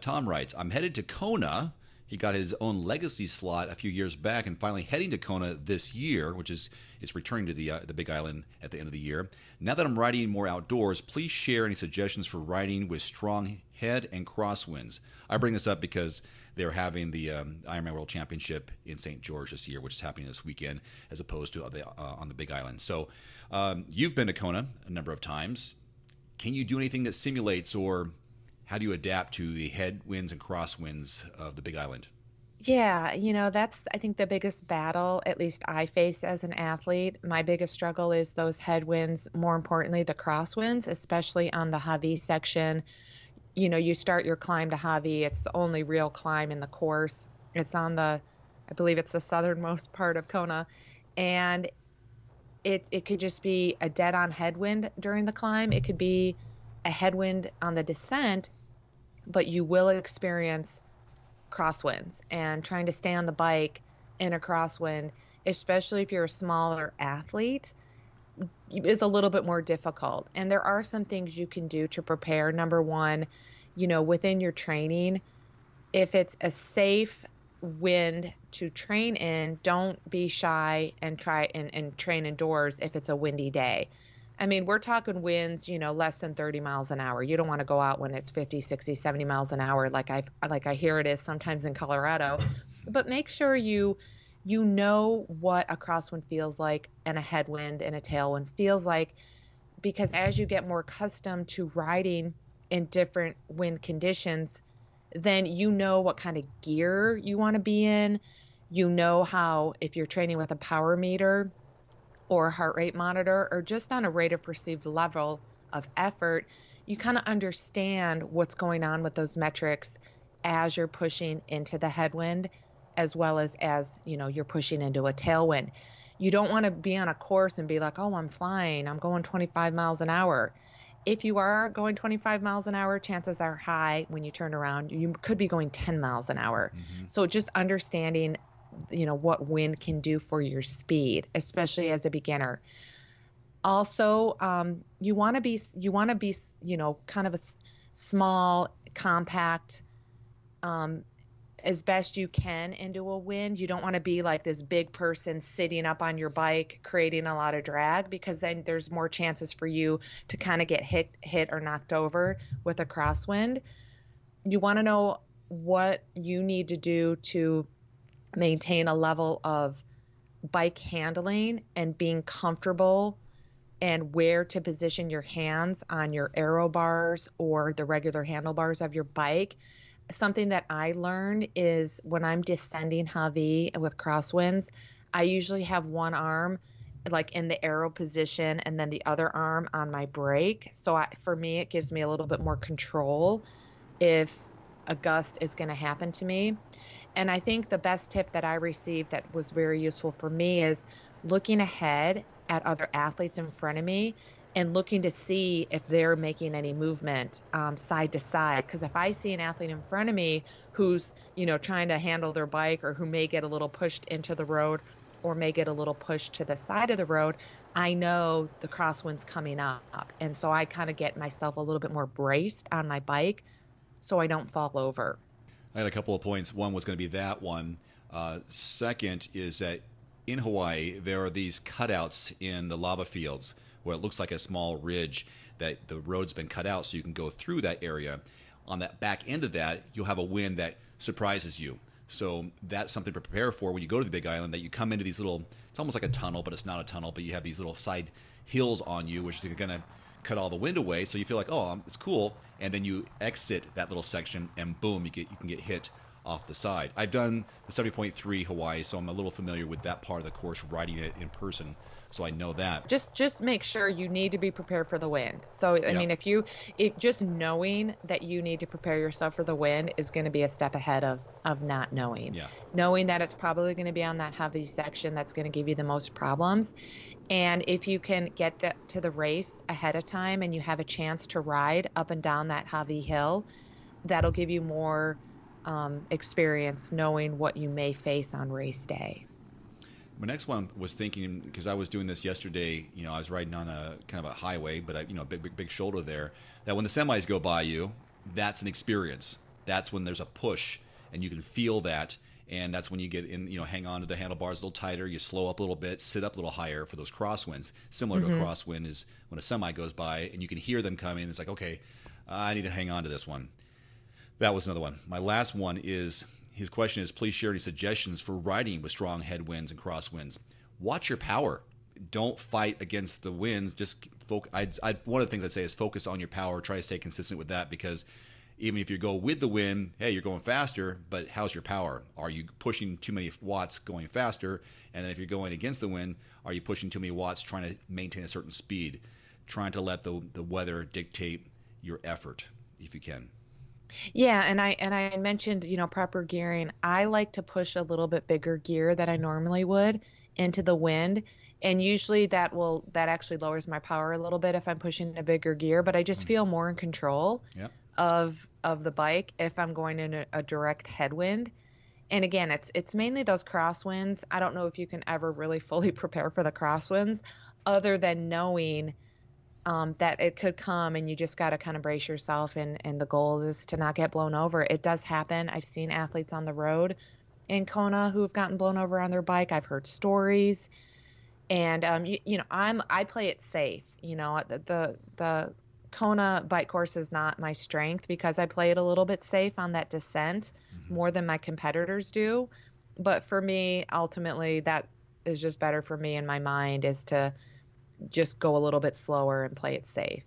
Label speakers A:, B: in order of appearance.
A: Tom writes, I'm headed to Kona. He got his own legacy slot a few years back and finally heading to Kona this year, which is it's returning to the Big Island at the end of the year. Now that I'm riding more outdoors, please share any suggestions for riding with strong head and crosswinds. I bring this up because they're having the Ironman World Championship in St. George this year, which is happening this weekend, as opposed to on the Big Island. So you've been to Kona a number of times. Can you do anything that simulates, or how do you adapt to the headwinds and crosswinds of the Big Island?
B: Yeah, that's, I think, the biggest battle, at least I face as an athlete. My biggest struggle is those headwinds, more importantly, the crosswinds, especially on the Javi section. You start your climb to Javi. It's the only real climb in the course. It's on I believe it's the southernmost part of Kona. And it could just be a dead-on headwind during the climb. It could be a headwind on the descent, but you will experience crosswinds, and trying to stay on the bike in a crosswind, especially if you're a smaller athlete, is a little bit more difficult. And there are some things you can do to prepare. Number one, within your training, if it's a safe wind to train in, don't be shy and try and train indoors if it's a windy day. I mean, we're talking winds, less than 30 miles an hour. You don't want to go out when it's 50, 60, 70 miles an hour like I hear it is sometimes in Colorado. But make sure you know what a crosswind feels like and a headwind and a tailwind feels like, because as you get more accustomed to riding in different wind conditions, then you know what kind of gear you want to be in. You know how, if you're training with a power meter or a heart rate monitor, or just on a rate of perceived level of effort, you kind of understand what's going on with those metrics as you're pushing into the headwind, as well as you're pushing into a tailwind. You don't want to be on a course and be like, oh, I'm fine, I'm going 25 miles an hour. If you are going 25 miles an hour, chances are high when you turn around, you could be going 10 miles an hour. Mm-hmm. So just understanding what wind can do for your speed, especially as a beginner. Also, you want to be, kind of a small, compact, as best you can into a wind. You don't want to be like this big person sitting up on your bike, creating a lot of drag, because then there's more chances for you to kind of get hit or knocked over with a crosswind. You want to know what you need to do to maintain a level of bike handling and being comfortable, and where to position your hands on your aero bars or the regular handlebars of your bike. Something that I learned is when I'm descending Javi with crosswinds, I usually have one arm like in the aero position and then the other arm on my brake. So for me, it gives me a little bit more control if a gust is going to happen to me. And I think the best tip that I received that was very useful for me is looking ahead at other athletes in front of me and looking to see if they're making any movement side to side. Because if I see an athlete in front of me who's, trying to handle their bike, or who may get a little pushed into the road or may get a little pushed to the side of the road, I know the crosswind's coming up. And so I kind of get myself a little bit more braced on my bike so I don't fall over.
A: I had a couple of points. One was going to be that one. Second is that in Hawaii, there are these cutouts in the lava fields where it looks like a small ridge that the road's been cut out so you can go through that area. On that back end of that, you'll have a wind that surprises you. So that's something to prepare for when you go to the Big Island, that you come into these little, it's almost like a tunnel, but it's not a tunnel, but you have these little side hills on you, which is going to cut all the wind away. So you feel like, oh, it's cool. And then you exit that little section and boom, you can get hit off the side. I've done the 70.3 Hawaii, so I'm a little familiar with that part of the course, riding it in person. So I know that.
B: Just make sure you need to be prepared for the wind. So, I mean, if just knowing that you need to prepare yourself for the wind is going to be a step ahead of not knowing.
A: Yeah.
B: Knowing that it's probably going to be on that heavy section that's going to give you the most problems. And if you can get to the race ahead of time and you have a chance to ride up and down that heavy hill, that'll give you more experience knowing what you may face on race day.
A: My next one was thinking, because I was doing this yesterday, I was riding on a kind of a highway, but big shoulder there, that when the semis go by you, that's an experience. that's when there's a push, and you can feel that. And that's when you get in, hang on to the handlebars a little tighter. You slow up a little bit, sit up a little higher for those crosswinds. Similar to a
B: Hmm.
A: crosswind is when a semi goes by and you can hear them coming. It's like, okay, I need to hang on to this one. That was another one. My last one is his question is please share any suggestions for riding with strong headwinds and crosswinds. Watch your power. Don't fight against the winds. Just focus. One of the things I'd say is focus on your power. Try to stay consistent with that because even if you go with the wind, hey, you're going faster, but how's your power? Are you pushing too many watts going faster? And then if you're going against the wind, are you pushing too many watts trying to maintain a certain speed? Trying to let the weather dictate your effort if you can.
B: Yeah, and I mentioned, proper gearing. I like to push a little bit bigger gear than I normally would into the wind, and usually that actually lowers my power a little bit if I'm pushing a bigger gear, but I just
A: Mm-hmm.
B: feel more in control
A: Yeah.
B: of the bike if I'm going in a direct headwind. And again, it's mainly those crosswinds. I don't know if you can ever really fully prepare for the crosswinds other than knowing that it could come and you just got to kind of brace yourself and the goal is to not get blown over. It does happen. I've seen athletes on the road in Kona who have gotten blown over on their bike. I've heard stories and I play it safe. The Kona bike course is not my strength because I play it a little bit safe on that descent
A: Mm-hmm.
B: more than my competitors do. But for me, ultimately that is just better for me in my mind is to just go a little bit slower and play it safe.